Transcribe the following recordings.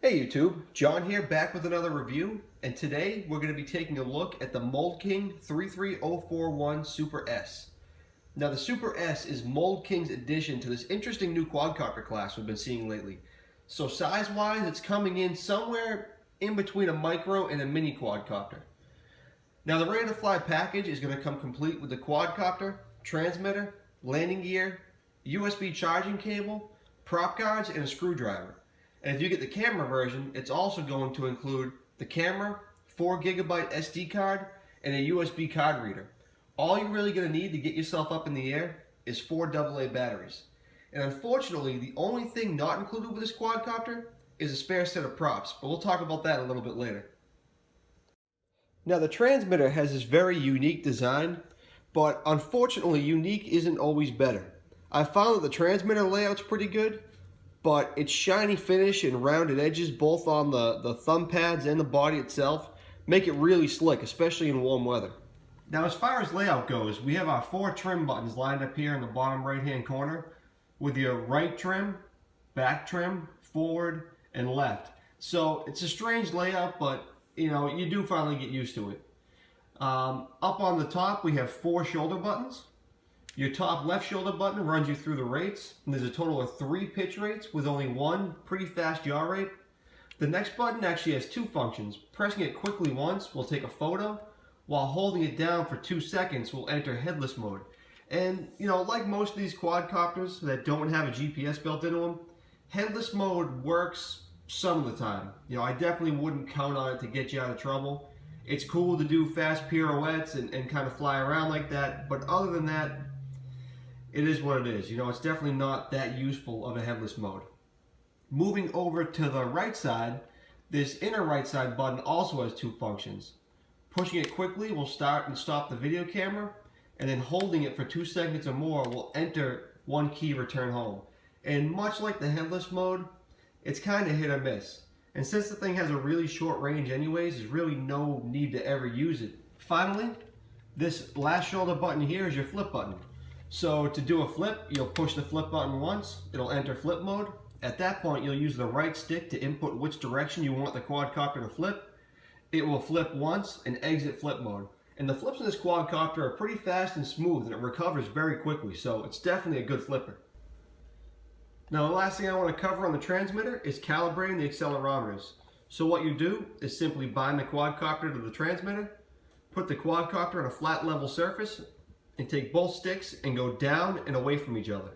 Hey YouTube, John here back with another review, and today we're going to be taking a look at the Mould King 33041 Super S. Now the Super S is Mould King's addition to this interesting new quadcopter class we've been seeing lately. So size-wise, it's coming in somewhere in between a micro and a mini quadcopter. Now the Ready to Fly package is going to come complete with the quadcopter, transmitter, landing gear, USB charging cable, prop guards, and a screwdriver. And if you get the camera version, it's also going to include the camera, 4GB SD card, and a USB card reader. All you're really going to need to get yourself up in the air is 4 AA batteries. And unfortunately, the only thing not included with this quadcopter is a spare set of props, but we'll talk about that a little bit later. Now the transmitter has this very unique design, but unfortunately unique isn't always better. I found that the transmitter layout's pretty good, but its shiny finish and rounded edges both on the thumb pads and the body itself make it really slick, especially in warm weather. Now as far as layout goes, we have our 4 trim buttons lined up here in the bottom right hand corner with your right trim, back trim, forward, and left. So it's a strange layout, but you do finally get used to it. Up on the top we have 4 shoulder buttons. Your top left shoulder button runs you through the rates, and there's a total of 3 pitch rates with only 1 pretty fast yaw rate. The next button actually has 2 functions. Pressing it quickly once will take a photo, while holding it down for 2 seconds will enter headless mode. And like most of these quadcopters that don't have a GPS built into them, headless mode works some of the time. I definitely wouldn't count on it to get you out of trouble. It's cool to do fast pirouettes and kind of fly around like that, but other than that, it is what it is. It's definitely not that useful of a headless mode. Moving over to the right side, this inner right side button also has 2 functions. Pushing it quickly will start and stop the video camera, and then holding it for 2 seconds or more will enter 1 key return home. And much like the headless mode, it's kind of hit or miss. And since the thing has a really short range anyways, there's really no need to ever use it. Finally, this last shoulder button here is your flip button. So to do a flip, you'll push the flip button once, it'll enter flip mode. At that point, you'll use the right stick to input which direction you want the quadcopter to flip. It will flip once and exit flip mode. And the flips in this quadcopter are pretty fast and smooth, and it recovers very quickly, so it's definitely a good flipper. Now the last thing I want to cover on the transmitter is calibrating the accelerometers. So what you do is simply bind the quadcopter to the transmitter, put the quadcopter on a flat level surface, and take both sticks and go down and away from each other.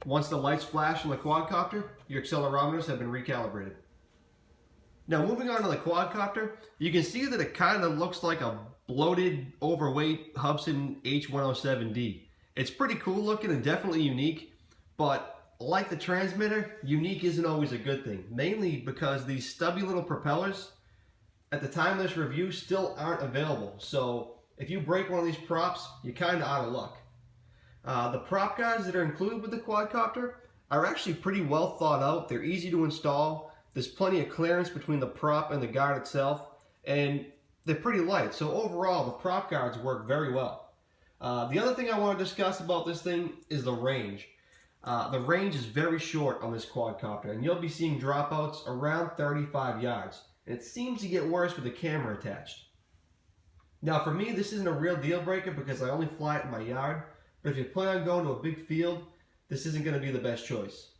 Once the lights flash on the quadcopter, your accelerometers have been recalibrated. Now moving on to the quadcopter, you can see that it kind of looks like a bloated, overweight Hubsan H107D. It's pretty cool looking and definitely unique, but like the transmitter, unique isn't always a good thing, mainly because these stubby little propellers, at the time of this review, still aren't available. So if you break one of these props, you're kind of out of luck. The prop guards that are included with the quadcopter are actually pretty well thought out. They're easy to install. There's plenty of clearance between the prop and the guard itself, and they're pretty light. So overall, the prop guards work very well. The other thing I want to discuss about this thing is the range. The range is very short on this quadcopter, and you'll be seeing dropouts around 35 yards. And it seems to get worse with the camera attached. Now for me, this isn't a real deal breaker because I only fly it in my yard, but if you plan on going to a big field, this isn't going to be the best choice.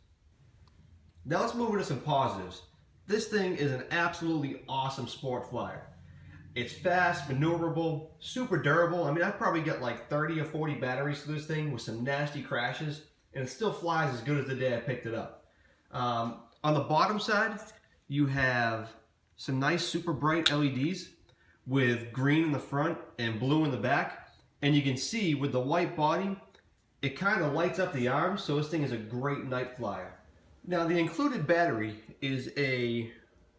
Now let's move into some positives. This thing is an absolutely awesome sport flyer. It's fast, maneuverable, super durable. I mean, I've probably got like 30 or 40 batteries to this thing with some nasty crashes, and it still flies as good as the day I picked it up. On the bottom side, you have some nice super bright LEDs with green in the front and blue in the back. And you can see with the white body, it kind of lights up the arms, so this thing is a great night flyer. Now the included battery is a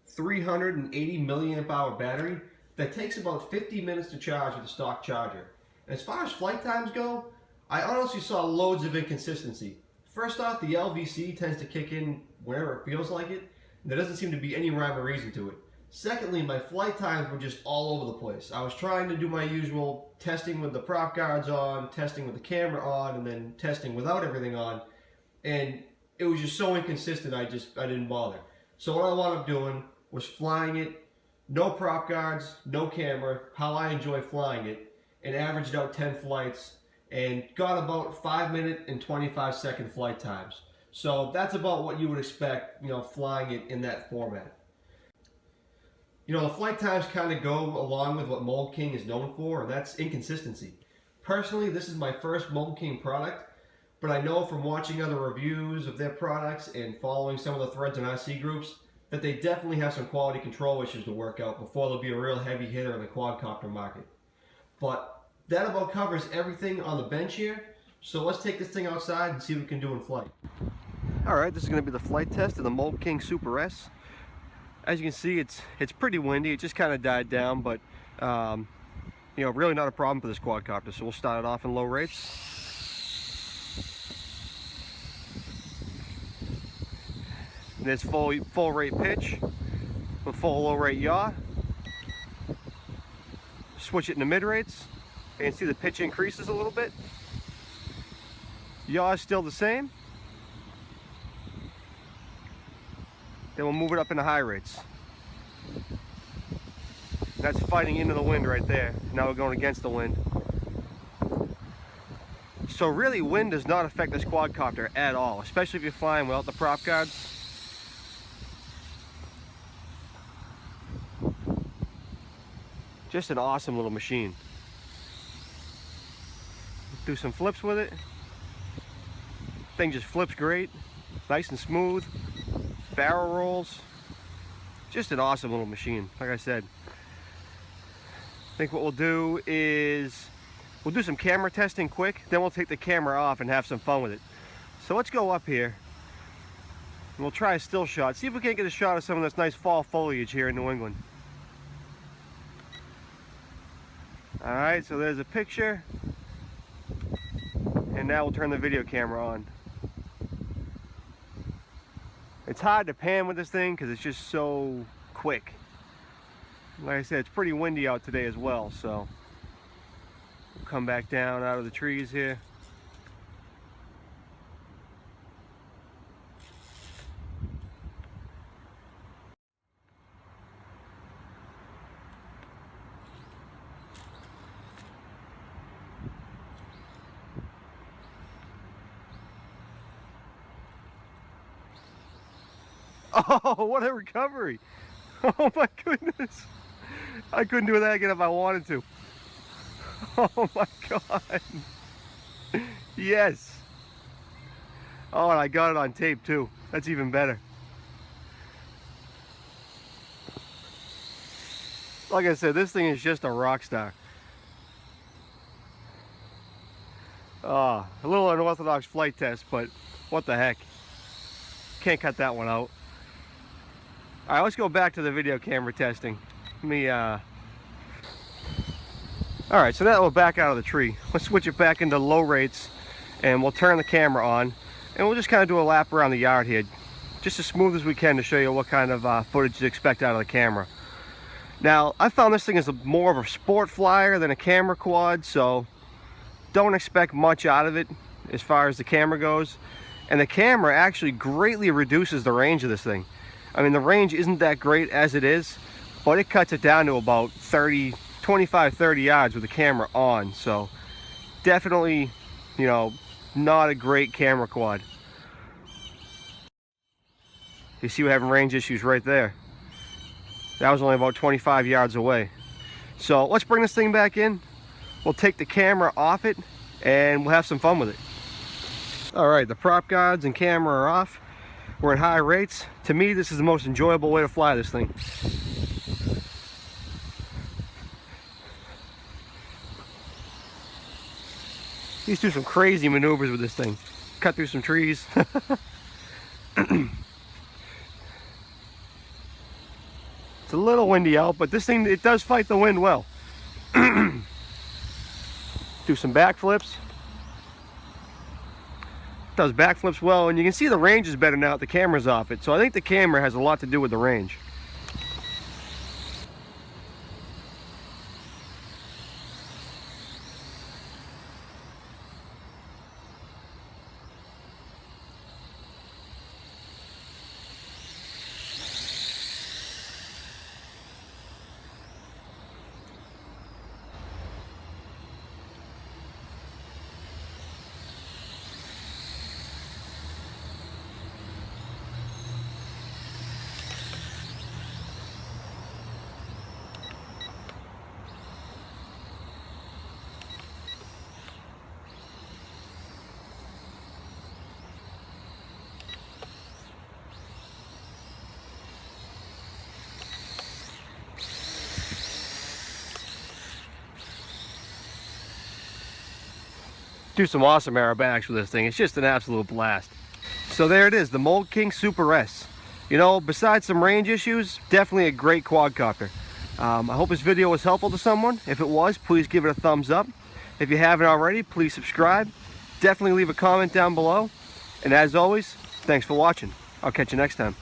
380 milliamp hour battery that takes about 50 minutes to charge with a stock charger. And as far as flight times go, I honestly saw loads of inconsistency. First off, the LVC tends to kick in whenever it feels like it. There doesn't seem to be any rhyme or reason to it. Secondly, my flight times were just all over the place. I was trying to do my usual testing with the prop guards on, testing with the camera on, and then testing without everything on. And it was just so inconsistent, I didn't bother. So what I wound up doing was flying it, no prop guards, no camera, how I enjoy flying it, and averaged out 10 flights and got about 5-minute and 25-second flight times. So that's about what you would expect, flying it in that format. The flight times kind of go along with what Mould King is known for, and that's inconsistency. Personally, this is my first Mould King product, but I know from watching other reviews of their products and following some of the threads in IC groups that they definitely have some quality control issues to work out before they'll be a real heavy hitter in the quadcopter market. But that about covers everything on the bench here, so let's take this thing outside and see what we can do in flight. Alright, this is going to be the flight test of the Mould King Super S. As you can see, it's pretty windy. It just kind of died down, but really not a problem for this quadcopter. So we'll start it off in low rates. There's full rate pitch with full low rate yaw. Switch it into mid rates. You can see the pitch increases a little bit. Yaw is still the same. Then we'll move it up into high rates. That's fighting into the wind right there. Now we're going against the wind. So really, wind does not affect this quadcopter at all, especially if you're flying without the prop guards. Just an awesome little machine. Do some flips with it. Thing just flips great, nice and smooth. Barrel rolls. Just an awesome little machine. Like I said, I think what we'll do is we'll do some camera testing quick, then we'll take the camera off and have some fun with it. So let's go up here and we'll try a still shot, see if we can't get a shot of some of this nice fall foliage here in New England. Alright, so there's a picture, and now we'll turn the video camera on. It's hard to pan with this thing because it's just so quick. Like I said, it's pretty windy out today as well, so we'll come back down out of the trees here. Oh, what a recovery! Oh my goodness! I couldn't do that again if I wanted to. Oh my God! Yes! Oh, and I got it on tape too. That's even better. Like I said, this thing is just a rock star. Oh, a little unorthodox flight test, but what the heck? Can't cut that one out. Alright, let's go back to the video camera testing. Alright, so now we're back out of the tree. Let's switch it back into low rates and we'll turn the camera on and we'll just kind of do a lap around the yard here, just as smooth as we can to show you what kind of footage to expect out of the camera. Now, I found this thing is more of a sport flyer than a camera quad, so don't expect much out of it as far as the camera goes. And the camera actually greatly reduces the range of this thing. I mean, the range isn't that great as it is, but it cuts it down to about 25-30 yards with the camera on. So definitely, not a great camera quad. You see we're having range issues right there. That was only about 25 yards away. So let's bring this thing back in. We'll take the camera off it and we'll have some fun with it. All right, the prop guards and camera are off. We're in high rates. To me, this is the most enjoyable way to fly this thing. He's doing some crazy maneuvers with this thing. Cut through some trees. It's a little windy out, but this thing, it does fight the wind well. Do some backflips. Does backflips well, and you can see the range is better now that the camera's off it. So I think the camera has a lot to do with the range. do some awesome aerobatics with this thing. It's just an absolute blast. So there it is, the Mould King Super S. You know, besides some range issues, definitely a great quadcopter. I hope this video was helpful to someone. If it was, please give it a thumbs up. If you haven't already, please subscribe. Definitely leave a comment down below. And as always, thanks for watching. I'll catch you next time.